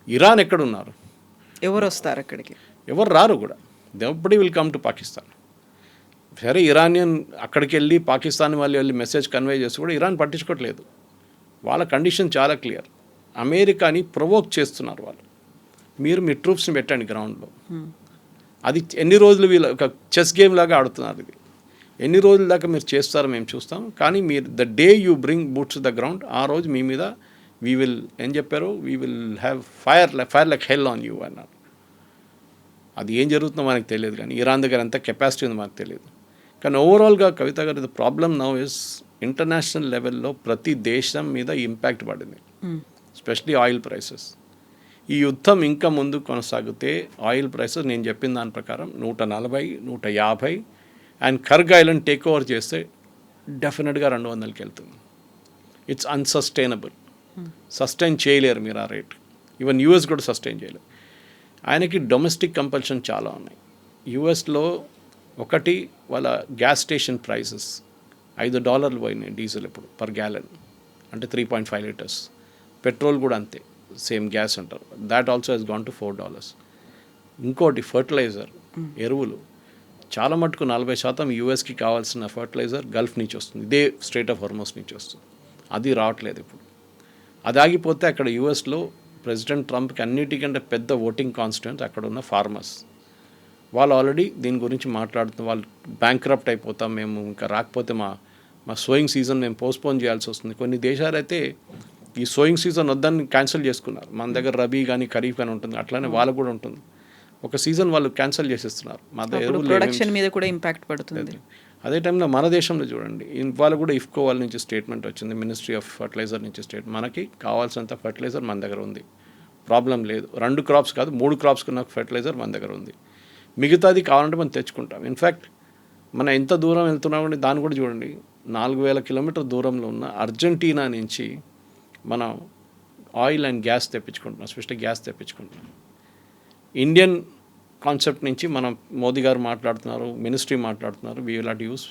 Iran ఎక్కడున్నారు? ఎవరు వస్తారు అక్కడికి? ఎవరు రారు కూడా. Nobody will come to Pakistan. సరే ఇరానియన్ అక్కడికి వెళ్ళి పాకిస్తాన్ వాళ్ళు వెళ్ళి మెసేజ్ కన్వే చేసి కూడా ఇరాన్ పట్టించుకోవట్లేదు. వాళ్ళ కండిషన్ చాలా క్లియర్. అమెరికాని ప్రొవోక్ చేస్తున్నారు వాళ్ళు, మీరు మీ ట్రూప్స్ని పెట్టండి గ్రౌండ్లో. అది ఎన్ని రోజులు వీళ్ళు ఒక చెస్ గేమ్ లాగా ఆడుతున్నారు. ఇది ఎన్ని రోజుల దాకా మీరు చేస్తారో మేము చూస్తాం. కానీ మీరు the day you bring boots the ground, ఆ రోజు మీ మీద వీ విల్ ఏం చెప్పారు, we will have fire like hell on you అన్నారు. అది ఏం జరుగుతుందో మనకు తెలియదు, కానీ ఇరాన్ దగ్గర ఎంత కెపాసిటీ ఉందో మనకు తెలియదు. కానీ ఓవరాల్గా కవిత గారు, the problem now is international లెవెల్లో ప్రతి దేశం మీద ఇంపాక్ట్ పడింది, ఎస్పెషలీ ఆయిల్ ప్రైసెస్. ఈ యుద్ధం ఇంకా ముందు కొనసాగితే ఆయిల్ ప్రైసెస్ నేను చెప్పిన దాని ప్రకారం 140, 150 అండ్ కర్గ్ ఐలాండ్ టేక్ ఓవర్ చేస్తే డెఫినెట్గా 200కి వెళ్తుంది. It's unsustainable. సస్టైన్ చేయలేరు మీరు ఆ రేట్. ఈవెన్ యూఎస్ కూడా సస్టైన్ చేయలేరు. ఆయనకి డొమెస్టిక్ కంపల్షన్ చాలా ఉన్నాయి. యూఎస్లో ఒకటి వాళ్ళ గ్యాస్ స్టేషన్ ప్రైసెస్ $5 పోయినాయి డీజిల్ ఇప్పుడు పర్ గ్యాలన్, అంటే 3.5 లీటర్స్. పెట్రోల్ కూడా అంతే, సేమ్ గ్యాస్ అంటారు, that also has gone to $4. ఇంకోటి ఫర్టిలైజర్, ఎరువులు చాలా మటుకు 40% యూఎస్కి కావాల్సిన ఫర్టిలైజర్ గల్ఫ్ నుంచి వస్తుంది, ఇదే స్ట్రెయిట్ ఆఫ్ హార్మోస్ నుంచి వస్తుంది. అది రావట్లేదు ఇప్పుడు. అది ఆగిపోతే అక్కడ యూఎస్లో ప్రెసిడెంట్ ట్రంప్కి అన్నిటికంటే పెద్ద ఓటింగ్ కాన్స్టిట్యూన్స్ అక్కడ ఉన్న ఫార్మర్స్. వాళ్ళు ఆల్రెడీ దీని గురించి మాట్లాడుతున్న, వాళ్ళు బ్యాంక్రప్ట్ అయిపోతాం మేము, ఇంకా రాకపోతే మా సోయింగ్ సీజన్ మేము పోస్ట్పోన్ చేయాల్సి వస్తుంది. కొన్ని దేశాలు అయితే ఈ సోయింగ్ సీజన్ వద్దని క్యాన్సిల్ చేసుకున్నారు. మన దగ్గర రబీ కానీ ఖరీఫ్ కానీ ఉంటుంది, అట్లానే వాళ్ళకు కూడా ఉంటుంది. ఒక సీజన్ వాళ్ళు క్యాన్సిల్ చేసేస్తున్నారు. మా ప్రొడక్షన్ మీద కూడా ఇంపాక్ట్ పడుతుంది. అదే టైంలో మన దేశంలో చూడండి, ఇవాళ కూడా ఇఫ్కో వాళ్ళ నుంచి స్టేట్మెంట్ వచ్చింది, మినిస్ట్రీ ఆఫ్ ఫర్టిలైజర్ నుంచి మనకి కావాల్సినంత ఫర్టిలైజర్ మన దగ్గర ఉంది, ప్రాబ్లం లేదు. 2 క్రాప్స్ కాదు 3 క్రాప్స్కి నాకు ఫర్టిలైజర్ మన దగ్గర ఉంది, మిగతాది కావాలంటే మనం తెచ్చుకుంటాం. ఇన్ఫ్యాక్ట్ మనం ఎంత దూరం వెళ్తున్నామంటే దాన్ని కూడా చూడండి, 4000 కిలోమీటర్ దూరంలో ఉన్న అర్జెంటీనా నుంచి మనం ఆయిల్ అండ్ గ్యాస్ తెప్పించుకుంటున్నాం, స్పెషల్లీ గ్యాస్ తెప్పించుకుంటున్నాం. ఇండియన్ కాన్సెప్ట్ నుంచి మనం మోదీ గారు మాట్లాడుతున్నారు, మినిస్ట్రీ మాట్లాడుతున్నారు, we will not use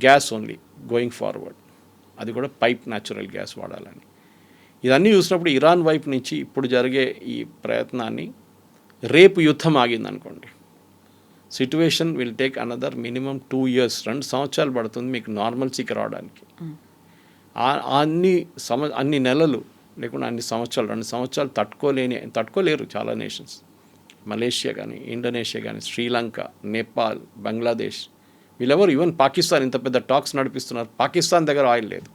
gas only going forward, అది కూడా పైప్ న్యాచురల్ గ్యాస్ వాడాలని. ఇదన్నీ చూసినప్పుడు ఇరాన్ వైపు నుంచి ఇప్పుడు జరిగే ఈ ప్రయత్నాన్ని, రేపు యుద్ధం ఆగిందనుకోండి, situation will take another minimum 2 years, 2 సంవత్సరాలు పడుతుంది మీకు నార్మల్సీకి రావడానికి. అన్ని నెలలు లేకుండా అన్ని సంవత్సరాలు, 2 సంవత్సరాలు తట్టుకోలేరు చాలా నేషన్స్. మలేషియా కానీ, ఇండోనేషియా కానీ, శ్రీలంక, నేపాల్, బంగ్లాదేశ్, వీళ్ళెవరు, ఈవెన్ పాకిస్తాన్ ఇంత పెద్ద టాక్స్ నడిపిస్తున్నారు, పాకిస్తాన్ దగ్గర ఆయిల్ లేదు,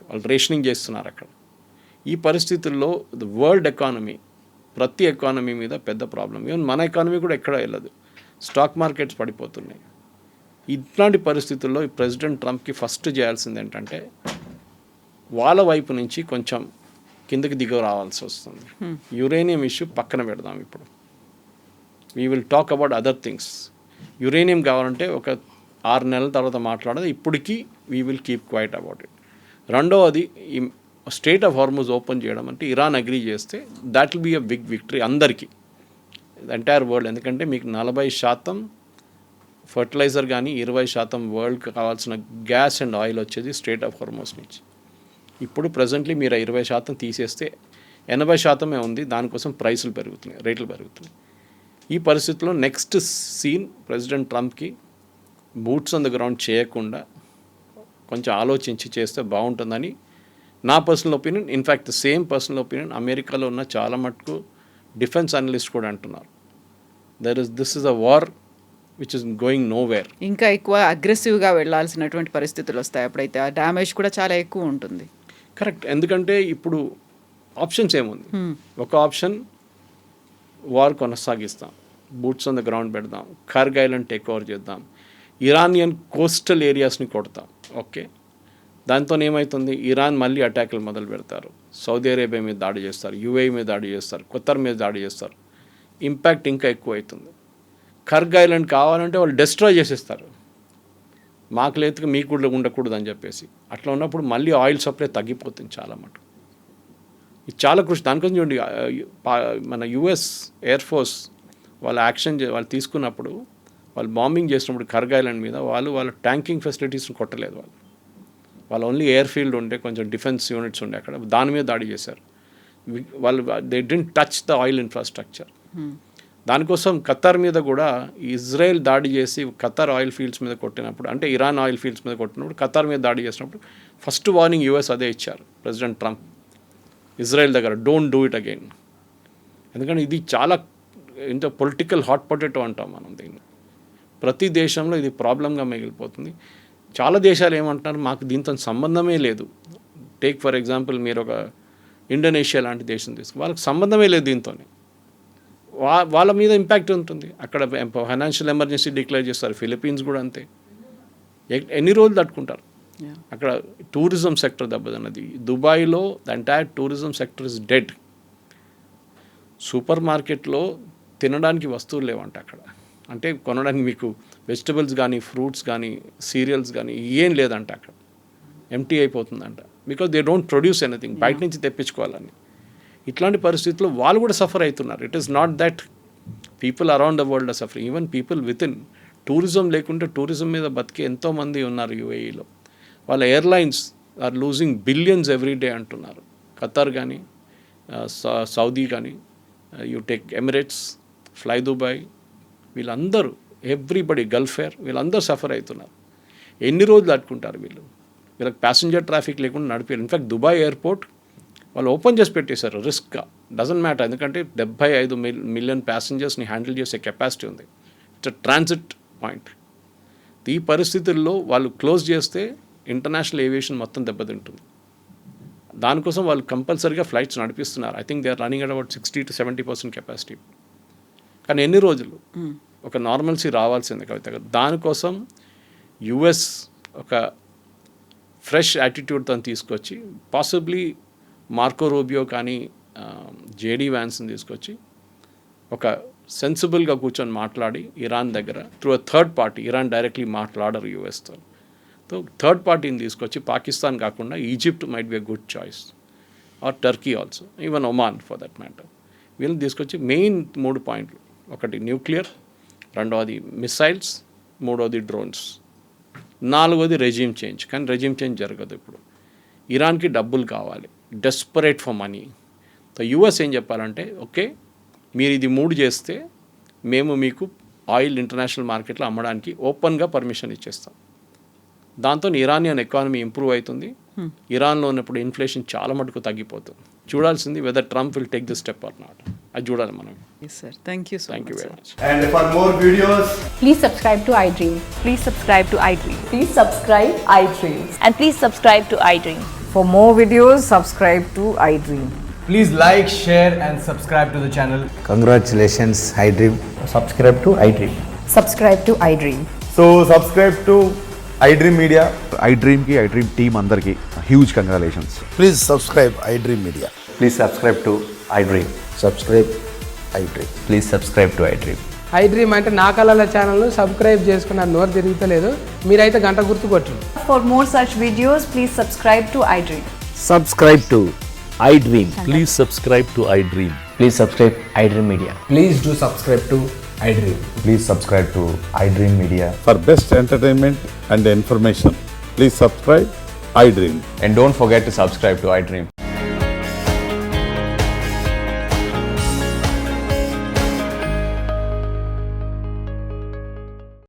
వాళ్ళు రేషనింగ్ చేస్తున్నారు అక్కడ. ఈ పరిస్థితుల్లో వరల్డ్ ఎకానమీ, ప్రతి ఎకానమీ మీద పెద్ద ప్రాబ్లం. ఈవెన్ మన ఎకానమీ కూడా ఎక్కడ వెళ్ళదు, స్టాక్ మార్కెట్స్ పడిపోతున్నాయి. ఇట్లాంటి పరిస్థితుల్లో ఈ ప్రెసిడెంట్ ట్రంప్కి ఫస్ట్ చేయాల్సింది ఏంటంటే వాళ్ళ వైపు నుంచి కొంచెం కిందకి దిగు రావాల్సి వస్తుంది. యురేనియం ఇష్యూ పక్కన పెడదాం, ఇప్పుడు we will talk about other things. Uranium కావాలంటే ఒక 6 నెలల తర్వాత మాట్లాడదు, ఇప్పటికీ we will keep quiet about it. రెండవది, ఈ స్టేట్ ఆఫ్ హార్మోజ్ ఓపెన్ చేయడం అంటే ఇరాన్ అగ్రీ చేస్తే that will be a big victory అందరికీ, ఎంటైర్ వరల్డ్. ఎందుకంటే మీకు 40% ఫర్టిలైజర్ కానీ 20% వరల్డ్కి కావాల్సిన గ్యాస్ అండ్ ఆయిల్ వచ్చేది స్టేట్ ఆఫ్ హార్మోజ్ నుంచి. ఇప్పుడు ప్రజెంట్లీ మీరు 20% తీసేస్తే 80% ఉంది, దానికోసం ప్రైసులు పెరుగుతున్నాయి, రేట్లు పెరుగుతున్నాయి. ఈ పరిస్థితుల్లో నెక్స్ట్ సీన్ ప్రెసిడెంట్ ట్రంప్కి బూట్స్ ఆన్ ద గ్రౌండ్ చేయకుండా కొంచెం ఆలోచించి చేస్తే బాగుంటుందని నా personal opinion. In fact same personal opinion అమెరికాలో ఉన్న చాలా మటుకు డిఫెన్స్ అనలిస్ట్ కూడా అంటున్నారు. This is a war which is going nowhere. ఇంకా ఎక్కువ అగ్రెసివ్గా వెళ్ళాల్సినటువంటి పరిస్థితులు వస్తాయి, అప్పుడైతే ఆ డ్యామేజ్ కూడా చాలా ఎక్కువ ఉంటుంది. కరెక్ట్, ఎందుకంటే ఇప్పుడు ఆప్షన్స్ ఏముంది, ఒక ఆప్షన్ వార్ కొనసాగిస్తాం, బూట్స్ ఆన్ ద గ్రౌండ్ పెడదాం, కార్గ్ ఐలాండ్ టేక్ ఓవర్ చేద్దాం, ఇరానియన్ కోస్టల్ ఏరియాస్ని కొడతాం. ఓకే, దాంతో ఏమవుతుంది, ఇరాన్ మళ్ళీ అటాకులు మొదలు పెడతారు, సౌదీ అరేబియా మీద దాడి చేస్తారు, యుఏఈ మీద దాడి చేస్తారు, ఖతర్ మీద దాడి చేస్తారు, ఇంపాక్ట్ ఇంకా ఎక్కువ అవుతుంది. కార్గ్ ఐలాండ్ కావాలంటే వాళ్ళు డిస్ట్రాయ్ చేసేస్తారు, మాకు లేదు మీకు కూడా ఉండకూడదు అని చెప్పేసి. అట్లా ఉన్నప్పుడు మళ్ళీ ఆయిల్ సప్లై తగ్గిపోతుంది చాలా మటుకు. ఇది చాలా కృషి. దానికోసం చూడండి, మన యుఎస్ ఎయిర్ ఫోర్స్ వాళ్ళు తీసుకున్నప్పుడు, వాళ్ళు బాంబింగ్ చేసినప్పుడు కార్గ్ ఐలాండ్ మీద వాళ్ళ ట్యాంకింగ్ ఫెసిలిటీస్ని కొట్టలేదు. వాళ్ళు ఓన్లీ ఎయిర్ ఫీల్డ్ ఉంటే కొంచెం డిఫెన్స్ యూనిట్స్ ఉండే అక్కడ, దాని మీద దాడి చేశారు. They didn't touch the oil infrastructure. దానికోసం ఖతర్ మీద కూడా ఇజ్రాయెల్ దాడి చేసి ఖతర్ ఆయిల్ ఫీల్డ్స్ మీద కొట్టినప్పుడు, అంటే ఇరాన్ ఆయిల్ ఫీల్డ్స్ మీద కొట్టినప్పుడు, ఖతర్ మీద దాడి చేసినప్పుడు ఫస్ట్ వార్నింగ్ యూఎస్ అదే ఇచ్చారు ప్రెసిడెంట్ ట్రంప్ ఇజ్రాయెల్ దగ్గర, డోంట్ డూ ఇట్ అగైన్. ఎందుకంటే ఇది చాలా ఇంత పొలిటికల్ హాట్ పొటాటో అంటాం మనం దీన్ని. ప్రతి దేశంలో ఇది ప్రాబ్లంగా మిగిలిపోతుంది. చాలా దేశాలు ఏమంటున్నారు, మాకు దీంతో సంబంధమే లేదు. టేక్ ఫర్ ఎగ్జాంపుల్ మీరు ఒక ఇండోనేషియా లాంటి దేశం తీసుకు, వాళ్ళకి సంబంధమే లేదు దీంతో, వాళ్ళ మీద ఇంపాక్ట్ ఉంటుంది. అక్కడ ఫైనాన్షియల్ ఎమర్జెన్సీ డిక్లేర్ చేస్తారు. ఫిలిప్పీన్స్ కూడా అంతే. ఎన్ని రోజులు తట్టుకుంటారు అక్కడ. టూరిజం సెక్టర్ దెబ్బతిన్నది. దుబాయ్లో the entire tourism sector is dead. Super మార్కెట్లో తినడానికి వస్తువులు లేవంట అక్కడ, అంటే కొనడానికి మీకు వెజిటబుల్స్ కానీ, ఫ్రూట్స్ కానీ, సీరియల్స్ కానీ ఏం లేదంట అక్కడ, ఎంటీ అయిపోతుందంట. Because they don't produce anything, బయట నుంచి తెప్పించుకోవాలని. ఇట్లాంటి పరిస్థితుల్లో వాళ్ళు కూడా సఫర్ అవుతున్నారు. It is not that people around the world are suffering, even people within. Tourism లేకుంటే టూరిజం మీద బతికే ఎంతోమంది ఉన్నారు యుఏఈలో. వాళ్ళ airlines are losing billions every day అంటున్నారు. ఖతర్ కానీ, సౌదీ కానీ, you take Emirates, fly Dubai, వీళ్ళందరూ ఎవ్రీబడి, గల్ఫ్ ఎయిర్, వీళ్ళందరూ సఫర్ అవుతున్నారు. ఎన్ని రోజులు తట్టుకుంటారు వీళ్ళకి ప్యాసింజర్ ట్రాఫిక్ లేకుండా నడిపారు. ఇన్ఫ్యాక్ట్ దుబాయ్ ఎయిర్పోర్ట్ వాళ్ళు ఓపెన్ చేసి పెట్టేశారు రిస్క్గా. డజంట్ మ్యాటర్, ఎందుకంటే 75 మిలియన్ ప్యాసింజర్స్ని హ్యాండిల్ చేసే కెపాసిటీ ఉంది. It's transit point. ఈ పరిస్థితుల్లో వాళ్ళు క్లోజ్ చేస్తే ఇంటర్నేషనల్ ఏవియేషన్ మొత్తం దెబ్బతింటుంది. దానికోసం వాళ్ళు కంపల్సరీగా ఫ్లైట్స్ నడిపిస్తున్నారు. I think they are running at about 60 to 70% capacity. కానీ ఎన్ని రోజులు ఒక నార్మల్సీ రావాల్సిందే కవిత గారు. దానికోసం యుఎస్ ఒక ఫ్రెష్ యాటిట్యూడ్తో తీసుకొచ్చి పాసిబ్లీ మార్కో రూబియో కానీ జేడీ వ్యాన్స్ని తీసుకొచ్చి ఒక సెన్సిబుల్గా కూర్చొని మాట్లాడి ఇరాన్ దగ్గర through a third party, Iran directly మాట్లాడరు యూఎస్తో, సో థర్డ్ పార్టీని తీసుకొచ్చి పాకిస్తాన్ కాకుండా Egypt might be a good choice or Turkey also, even Oman for that matter. వీళ్ళని తీసుకొచ్చి మెయిన్ 3 పాయింట్లు, ఒకటి న్యూక్లియర్, రెండవది మిసైల్స్, మూడవది డ్రోన్స్, నాలుగోది రెజీమ్ చేంజ్. కానీ రెజీమ్ చేంజ్ జరగదు ఇప్పుడు. ఇరాన్కి డబ్బులు కావాలి, desperate for money. So US ఏం చెప్పాలంటే ఓకే మీరు ఇది 3 చేస్తే మేము మీకు ఆయిల్ ఇంటర్నేషనల్ మార్కెట్లో అమ్మడానికి ఓపెన్గా పర్మిషన్ ఇచ్చేస్తాం. దాంతో ఇరానియన్ ఎకానమీ ఇంప్రూవ్ అవుతుంది. ఇరాన్లో ఉన్నప్పుడు ఇన్ఫ్లేషన్ చాలా మటుకు తగ్గిపోతుంది. చూడాల్సింది whether Trump will take this step or not. అది చూడాలి మనం. Sir thank you thank you very much. And for more videos, Please subscribe to iDream. Please subscribe to iDream. Please subscribe iDream. And please subscribe to iDream. For more videos, subscribe to iDream. please like, share, and subscribe to the channel. Congratulations, iDream. Subscribe to iDream. Subscribe to iDream. So subscribe to iDream Media. iDream ki iDream team andarki huge congratulations. Please subscribe iDream Media. Please subscribe to iDream. Subscribe iDream. Please subscribe to iDream. iDream అంటే నా కళల ఛానల్ను subscribe చేసుకున్న నోరు తిరుగుతలేదు, మీరైతే గంట గుర్తు కొట్టండి. For more such videos, please subscribe to iDream. Subscribe to iDream. Please subscribe to iDream. Please subscribe iDream Media. Please do subscribe to iDream. Please subscribe to iDream Media. For best entertainment and information, please subscribe iDream. And don't forget to subscribe to iDream.